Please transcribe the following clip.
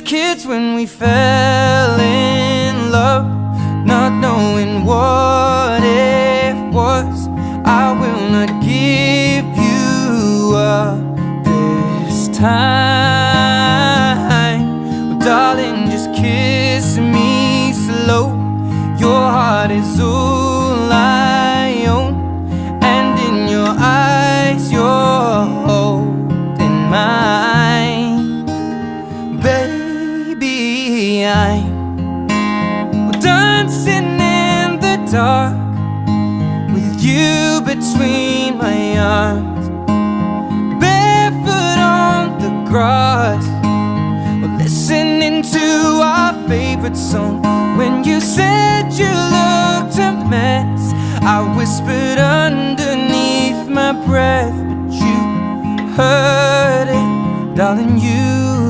kids when we fell in love, not knowing what it was. I will not give you up this time. Well, darling, just kiss me slow. Your heart is all I own, and in your eyes you're holding mine. Baby, I'm dancing in the dark with you between my arms, barefoot on the grass. We're listening to our favorite song. When you said you looked a mess, I whispered underneath my breath, but you heard it, darling, you